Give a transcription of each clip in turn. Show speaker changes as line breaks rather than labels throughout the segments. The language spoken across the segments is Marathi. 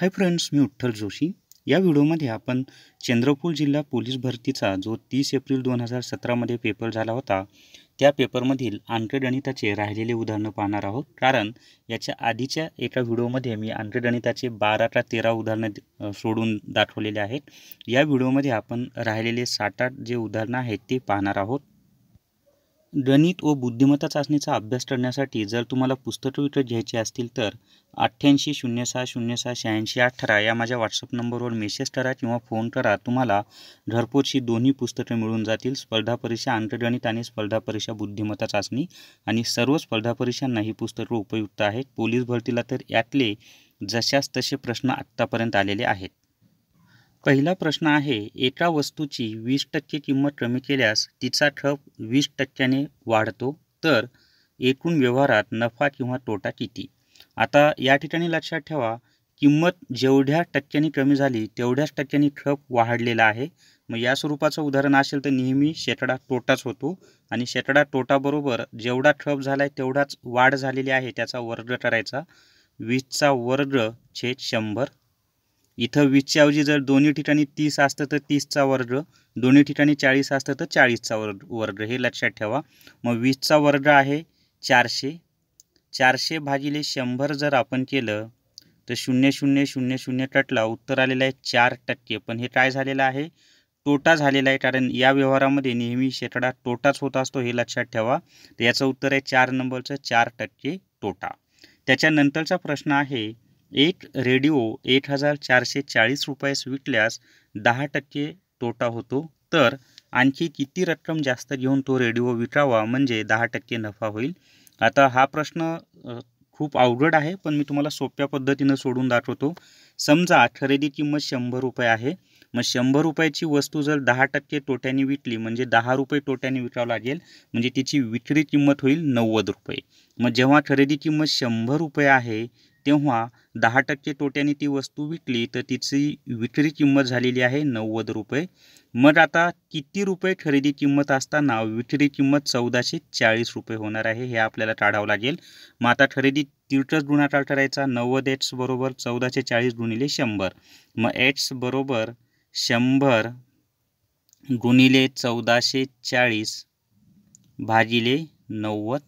हाय फ्रेंड्स, मी विठ्ठल जोशी. या व्हिडिओमध्ये आपण चंद्रपूर जिल्हा पोलीस भरतीचा जो 30 एप्रिल 2017 पेपर झाला होता, त्या पेपरमधील अंकगणिताचे राहिलेले उदाहरणं पाहणार आहोत. कारण याच्या आधीच्या एका व्हिडिओमध्ये मी अंकगणिताचे 12 का 13 उदाहरणं सोडून दाखवलेले आहेत. या व्हिडिओमध्ये आपण राहिलेले 7-8 जे उदाहरणं आहेत ते पाहणार आहोत. गणित व बुद्धिमत्ता चाचणीचा अभ्यास करण्यासाठी जर तुम्हाला पुस्तकं विकत घ्यायची असतील तर 8806068618 या माझ्या व्हॉट्सअप नंबरवर मेसेज करा किंवा फोन करा. तुम्हाला घरपोच दोन्ही पुस्तकं मिळून जातील. स्पर्धा परीक्षा अंकगणित आणि स्पर्धा परीक्षा बुद्धिमत्ता चाचणी, आणि सर्व स्पर्धा परीक्षांना ही पुस्तकं उपयुक्त आहेत. पोलीस भरतीला तर यातले जशास तसे प्रश्न आत्तापर्यंत आलेले आहेत. पहिला प्रश्न आहे, एका वस्तूची 20% किंमत कमी केल्यास तिचा खप 20% वाढतो, तर एकूण व्यवहारात नफा किंवा तोटा किती? आता या ठिकाणी लक्षात ठेवा, किंमत जेवढ्या टक्क्यांनी कमी झाली तेवढ्याच टक्क्यांनी खप वाढलेला आहे. मग या स्वरूपाचं उदाहरण असेल तर नेहमी शेकडा तोटाच होतो, आणि शेकडा तोटाबरोबर जेवढा खप झाला आहे तेवढाच वाढ झालेली आहे त्याचा वर्ग करायचा. 20चा वर्ग छेद 100. इथं 20च्या ऐवजी जर दोन्ही ठिकाणी 30 असतं तर 30चा वर्ग, दोन्ही ठिकाणी 40 असतं तर 40चा वर्ग, हे लक्षात ठेवा. मग 20चा वर्ग आहे 400. 400 भागिले 100 जर आपण केलं तर 0000 कटला, उत्तर आलेलं आहे 4%. पण हे काय झालेलं आहे? तोटा झालेला आहे, कारण या व्यवहारामध्ये नेहमी शेकडा तोटाच होत असतो, हे लक्षात ठेवा. तर याचं उत्तर आहे 4 नंबरचं 4% तोटा. त्याच्यानंतरचा प्रश्न आहे, एक रेडिओ 1440 रुपयास विकल्यास 10% तोटा होतो, तर आणखी किती रक्कम जास्त घेऊन तो रेडिओ विकावा म्हणजे 10% नफा होईल? आता हा प्रश्न खूप अवघड आहे, पण मी तुम्हाला सोप्या पद्धतीनं सोडून दाखवतो. समजा खरेदी किंमत 100 रुपये आहे. मग 100 रुपयाची वस्तू जर 10% तोट्याने विकली म्हणजे 10 रुपये तोट्याने विकावं लागेल, म्हणजे तिची विक्री किंमत होईल 90 रुपये. मग जेव्हा खरेदी किंमत 100 रुपये आहे तेव्हा 10% तोट्याने ती वस्तू विकली तर तिची विक्री किंमत झालेली आहे 90 रुपये. मग आता किती रुपये खरेदी किंमत असताना विक्री किंमत 1440 रुपये होणार आहे, हे आपल्याला काढावं लागेल. मग आता खरेदी तिरकस गुणाकार करायचा. 90x बरोबर 1440 गुणिले 100. मग x बरोबर 100 गुणिले 1440 भागिले 90.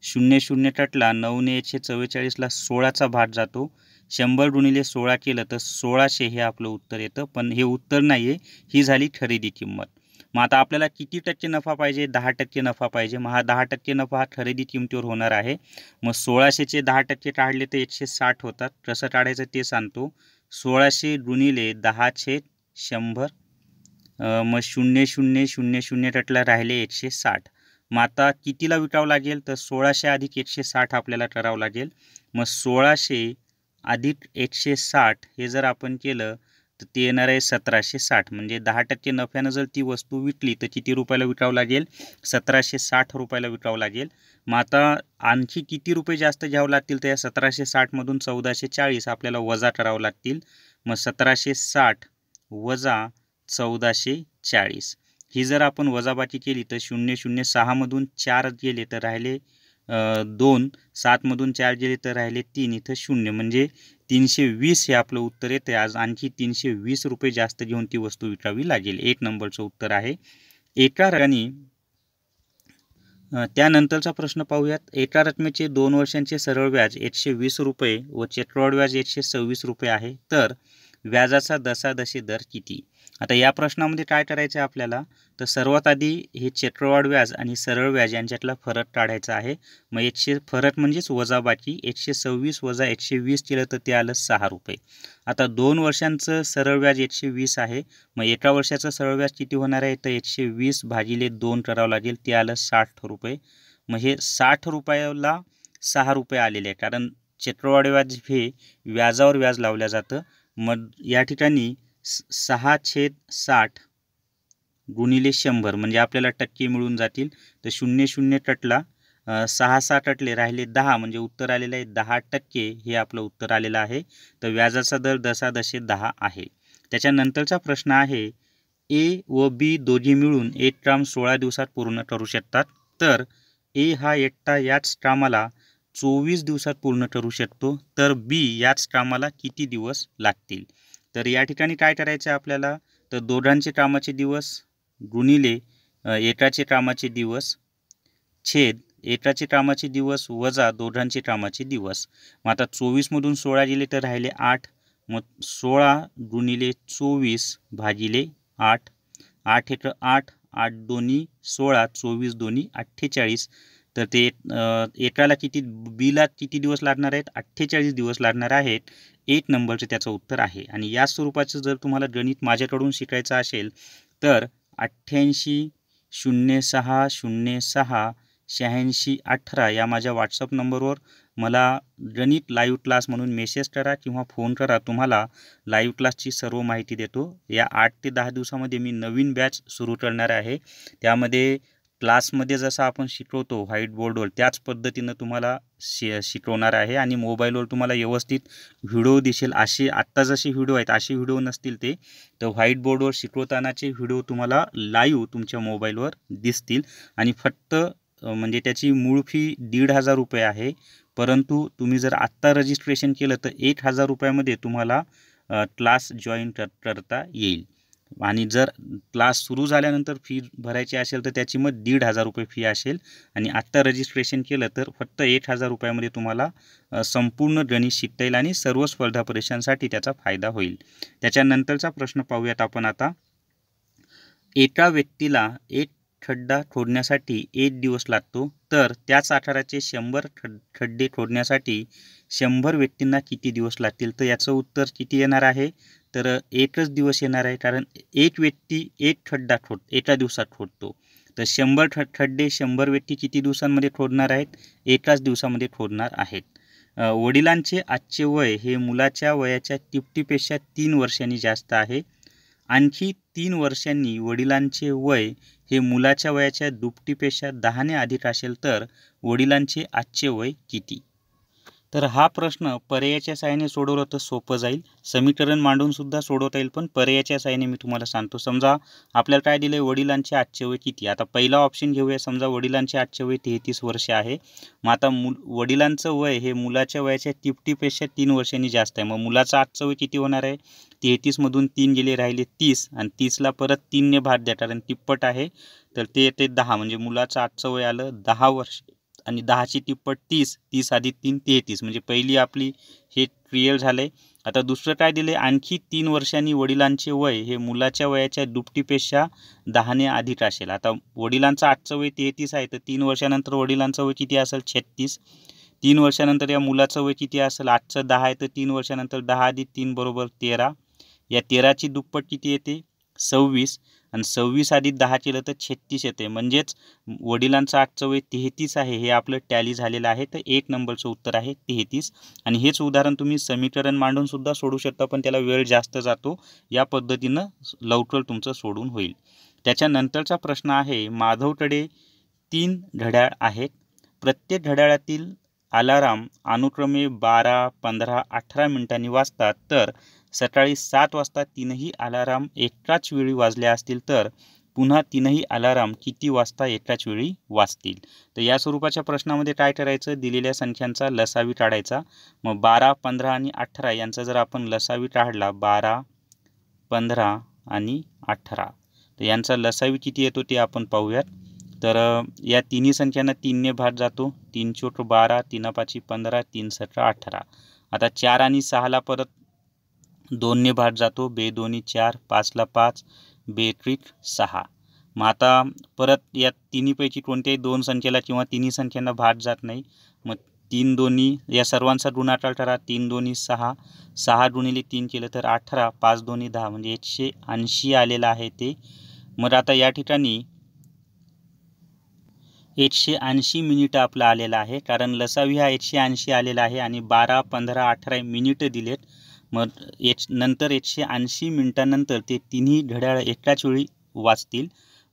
00 कटला, 9ने 144ला 16चा भाग जातो. 100 गुणिले 16 केलं तर 1600 हे आपलं उत्तर येतं. पण हे उत्तर नाही आहे, ही झाली खरेदी किंमत. मग आता आपल्याला किती टक्के नफा पाहिजे? 10% नफा पाहिजे. मग हा 10% नफा हा खरेदी किंमतीवर होणार आहे. मग 1600चे 10% काढले तर 160 होतात. कसं काढायचं ते सांगतो. 1600 गुणिले 10/100. मग 0000 कटला, राहिले 160. मग आता कितीला विकावं लागेल? तर 1600 अधिक 160 आपल्याला करावं लागेल. मग 1600 अधिक 160 हे जर आपण केलं तर ते येणार आहे 1760. म्हणजे 10% नफ्यानं जर ती वस्तू विकली तर किती रुपयाला विकावं लागेल? 1760 रुपयाला विकावं लागेल. मग आता आणखी किती रुपये जास्त घ्यावं लागतील? तर या 1760मधून 1440 आपल्याला वजा करावं लागतील. मग 1760 वजा 1440 ही जर आपण वजाबाकी केली तर 006मधून 4 गेले तर राहिले 2, 7मधून 4 गेले तर राहिले 3, इथं 0, म्हणजे 320 हे आपलं उत्तर येते. आज आणखी 320 रुपये जास्त घेऊन ती वस्तू विकावी लागेल. 1 नंबरचं उत्तर आहे. एका रकमेने त्यानंतरचा प्रश्न पाहूयात. एका रकमेचे 2 वर्षांचे सरळ व्याज 120 रुपये व चक्रवाढ व्याज 126 रुपये आहे, तर व्याजाचा दशादशी दर किती? आता या प्रश्नामध्ये काय करायचं आहे आपल्याला? तर सर्वात आधी हे चक्रवाढ व्याज आणि सरळ व्याज यांच्यातला फरक काढायचा आहे. मग फरक म्हणजेच वजाबाकी. 126 वजा 120 केलं तर ते आलं 6 रुपये. आता 2 वर्षांचं सरळ व्याज 120 आहे. मग एका वर्षाचं सरळ व्याज किती होणार आहे? तर 120 भागिले 2 करावं लागेल, ते आलं 60 रुपये. मग हे 60 रुपयाला 6 रुपये आलेले आहे, कारण चक्रवाढ व्याज हे व्याजावर व्याज लावलं जातं. मग या ठिकाणी 6/60 गुणिले 100 म्हणजे आपल्याला टक्के मिळून जातील. तर 00 कटला, 6 कटले, राहिले 10, म्हणजे उत्तर आलेलं आहे 10%, हे आपलं उत्तर आलेलं आहे. तर व्याजाचा दर दशादशे 10 आहे. त्याच्यानंतरचा प्रश्न आहे, ए व बी दोघे मिळून एक काम 16 दिवसात पूर्ण करू शकतात, तर ए हा एकटा याच कामाला 24 दिवसात पूर्ण ठरू शकतो, तर बी याच कामाला किती दिवस लागतील? तर या ठिकाणी काय करायचं आहे आपल्याला, तर दोघांचे कामाचे दिवस गुणिले एकाचे कामाचे दिवस छेद एकाचे कामाचे दिवस वजा दोघांचे कामाचे दिवस. मग आता 24मधून 16 गेले तर राहिले 8. मग 16 गुणिले 24 भागिले 8. 8 एक 8, 8 दोन्ही 16, 24 दोन्ही 48. तर ते एकाला बीला किती दिवस लागणार आहेत? 48 दिवस लागणार आहेत. 1 नंबरचं त्याचं उत्तर आहे. आणि या स्वरूपाचं जर तुम्हाला गणित माझ्याकडून शिकायचं असेल तर 88 06 06 86 18 या माझ्या व्हॉट्सअप नंबरवर मला गणित लाईव्ह क्लास म्हणून मेसेज करा किंवा फोन करा. तुम्हाला लाईव्ह क्लासची सर्व माहिती देतो. या 8 ते 10 दिवसामध्ये मी नवीन बॅच सुरू करणार आहे. त्यामध्ये क्लासमध्ये जसं आपण शिकवतो व्हाईट बोर्डवर त्याच पद्धतीनं तुम्हाला शिकवणार आहे. आणि मोबाईलवर तुम्हाला व्यवस्थित व्हिडिओ दिसेल. असे आत्ता जसे व्हिडिओ आहेत असे व्हिडिओ नसतील ते. तर व्हाईट बोर्डवर शिकवतानाचे व्हिडिओ तुम्हाला लाईव्ह तुमच्या मोबाईलवर दिसतील. आणि फक्त म्हणजे त्याची मूळ फी 1,500 रुपये आहे. परंतु तुम्ही जर आत्ता रजिस्ट्रेशन केलं तर 1,000 रुपयामध्ये तुम्हाला क्लास जॉईन करता येईल. आणि जर क्लास सुरू झाल्यानंतर फी भरायची असेल तर त्याची मग 1,500 रुपये फी असेल. आणि आत्ता रजिस्ट्रेशन केलं तर फक्त 1,000 रुपयामध्ये तुम्हाला संपूर्ण गणित शिकता येईल आणि सर्व स्पर्धा परीक्षांसाठी त्याचा फायदा होईल. त्याच्यानंतरचा प्रश्न पाहूयात आपण आता. एका व्यक्तीला एक खड्डा खोदण्यासाठी 1 दिवस लागतो, तर त्याच आकाराचे 100 खड्डे खोदण्यासाठी 100 व्यक्तींना किती दिवस लागतील? तर याचं उत्तर किती येणार आहे? तर 1च दिवस येणार आहे. कारण एक व्यक्ती एक खड्डा एका दिवसात खोदतो. तर 100 खड्डे 100 व्यक्ती किती दिवसांमध्ये खोदणार आहेत? एकाच दिवसामध्ये खोदणार आहेत. वडिलांचे आजचे वय हे मुलाच्या वयाच्या तिपटीपेक्षा 3 वर्षांनी जास्त आहे. आणखी 3 वर्षांनी वडिलांचे वय हे मुलाच्या वयाच्या दुपटीपेक्षा 10ने अधिक असेल तर वडिलांचे आजचे वय किती? तर हा प्रश्न पर्यायाच्या साहाय्याने सोडवलं तर सोपं जाईल. समीकरण मांडून सुद्धा सोडवता येईल, पण पर्यायाच्या साहाय्याने मी तुम्हाला सांगतो. समजा आपल्याला काय दिले, वडिलांचे आजचे वय किती? आता पहिला ऑप्शन घेऊया. समजा वडिलांचे आजचे वय 33 वर्ष आहे. मग आता वडिलांचं वय हे मुलाच्या वयाच्या तिपटीपेक्षा 3 वर्षांनी जास्त आहे. मग मुलाचं आजचं वय किती होणार आहे? 33मधून 3 गेले राहिले 30. आणि 30ला परत 3ने भाग द्या कारण तिप्पट आहे. तर ते येते 10. म्हणजे मुलाचं आजचं वय आलं 10 वर्ष. आणि 10ची तिप्पट 30. 30 अधिक 3 33. म्हणजे पहिली आपली हे क्लिअर झालं आहे. आता दुसरं काय दिले, आणखी 3 वर्षांनी वडिलांचे वय हे मुलाच्या वयाच्या दुपटीपेक्षा 10ने अधिक असेल. आता वडिलांचं आजचं वय 33 आहे, तर 3 वर्षानंतर वडिलांचं वय किती असेल? 36. 3 वर्षानंतर या मुलाचं वय किती असेल? आजचं 10 आहे, तर 3 वर्षानंतर 10 अधिक 3 बरोबर 13. या 13ची दुप्पट किती येते? 26. आणि 26 अधिक 10 केलं तर 36 येते. म्हणजेच वडिलांचं आजचं वय 33 आहे. हे आपलं टॅली झालेलं आहे. तर 1 नंबरचं उत्तर आहे 33. आणि हेच उदाहरण तुम्ही समीकरण मांडून सुद्धा सोडू शकता, पण त्याला वेळ जास्त जातो. या पद्धतीनं लवकर तुमचं सोडून होईल. त्याच्यानंतरचा प्रश्न आहे, माधवकडे 3 घड्याळ आहेत. प्रत्येक घड्याळातील अलाराम अनुक्रमे 12, 15, 18 मिनिटांनी वाजतात. तर सकाळी 7 वाजता 3ही अलाराम एकाच वेळी वाजले असतील तर पुन्हा 3ही अलाराम किती वाजता एकाच वेळी वाजतील? तर या स्वरूपाच्या प्रश्नामध्ये काय करायचं, दिलेल्या संख्यांचा लसावी काढायचा. मग 12, 15 आणि 18 यांचा जर आपण लसावी काढला, 12, 15 आणि 18, तर यांचा लसावी किती येतो ते आपण पाहूयात. तर या तिन्ही संख्यांना 3ने भाग जातो. 3 चोट 12, 3 पाची 15, 3 सतरा 18. आता 4 आणि 6ला परत 2ने भाग जातो. 2 दोन्ही 4, 5ला 5, 2 त्रिक 6. मग आता परत या तिन्हीपैकी कोणत्याही 2 संख्येला किंवा तिन्ही संख्यांना भाग जात नाही. मग 3 दोन्ही या सर्वांचा गुणाकार करा. 3 दोन्ही 6, 6 गुणिले 3 केलं तर 18, 5 दोन्ही 10, म्हणजे 180 आलेलं आहे ते. मग आता या ठिकाणी 180 मिनिटं आपला आलेला आहे, कारण लसावी हा 180 आलेला आहे आणि 12, 15, 18 मिनिटं दिलेत. मग नंतर 180 मिनिटांनंतर ते तिन्ही घड्याळ एकाच वेळी वाजतील.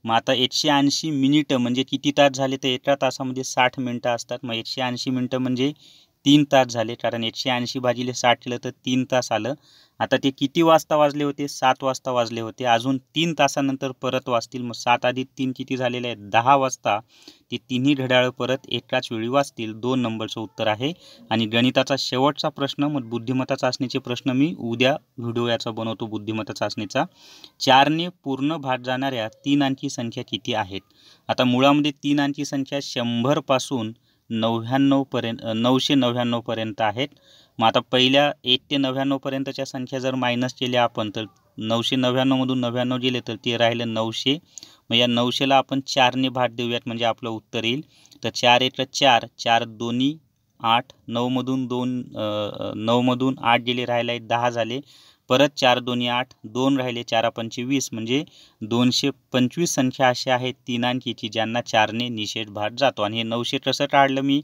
मग आता 180 मिनिटं म्हणजे किती तास झाले, तर एका तासामध्ये 60 मिनिटं असतात. मग 180 मिनिटं म्हणजे 3 तास झाले, कारण 180 भागिले 60 केलं तर 3 तास आलं. आता ते किती वाजता वाजले होते? 7 वाजता वाजले होते. अजून 3 तासानंतर परत वाजतील. मग 7 अधिक 3 किती झालेले आहेत? 10 वाजता ते तिन्ही घड्याळं परत एकाच वेळी वाजतील. 2 नंबरचं उत्तर आहे. आणि गणिताचा शेवटचा प्रश्न, मग बुद्धिमत्ता चाचणीचे प्रश्न मी उद्या व्हिडिओ याचा बनवतो बुद्धिमत्ता चाचणीचा. 4ने पूर्ण भाग जाणाऱ्या 3 अंकी संख्या किती आहेत? आता मुळामध्ये 3 अंकी संख्या 100 पासून 99 पर्यंत 999 पर्यंत आहेत. मग आता पहिल्या 1 ते 99 पर्यंतच्या संख्या जर मायनस केल्या आपण, तर 999 मधून 99 गेले तर ते राहिलं 900. मग या 900ला आपण 4ने भाग देऊयात, म्हणजे आपलं उत्तर येईल. तर 4 एक 4, 4 दोन्ही 8, 9 मधून 8 गेले, राहिले 10 झाले. परत 4 दोन्ही 8, 2 राहिले, 4 पंचे 20, म्हणजे 225 संख्या अशा आहेत 3 अंकीची ज्यांना 4ने निषेध भाग जातो. आणि हे 900 कसं टाळलं मी?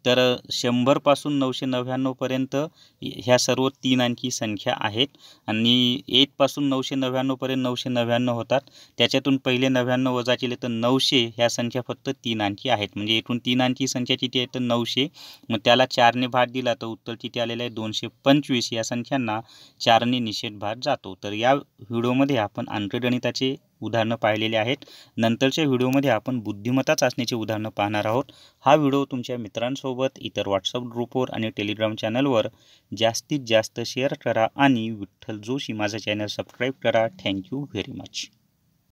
तर 100 पासून 999 पर्यंत ह्या सर्व 3 अंकी संख्या आहेत. आणि 1 पासून 999 पर्यंत 999 होतात. त्याच्यातून पहिले 99 वजा केले तर 900 ह्या संख्या फक्त 3 अंकी आहेत. म्हणजे एकूण 3 अंकी संख्या किती आहे? तर 900. मग त्याला 4ने भाग दिला तर उत्तर किती आलेलं आहे? 225. या संख्यांना 4ने निषेध भाग जातो. तर या व्हिडिओमध्ये आपण अंकगणिताचे उदाहरणं पाहिलेले आहेत. नंतरच्या व्हिडिओमध्ये आपण बुद्धिमत्ता चाचणीचे उदाहरणं पाहणार आहोत. हा व्हिडिओ तुमच्या मित्रांसोबत, इतर व्हॉट्सअप ग्रुपवर आणि टेलिग्राम चॅनलवर जास्तीत जास्त शेअर करा आणि विठ्ठल जोशी माझं चॅनल सबस्क्राईब करा. Thank you very much.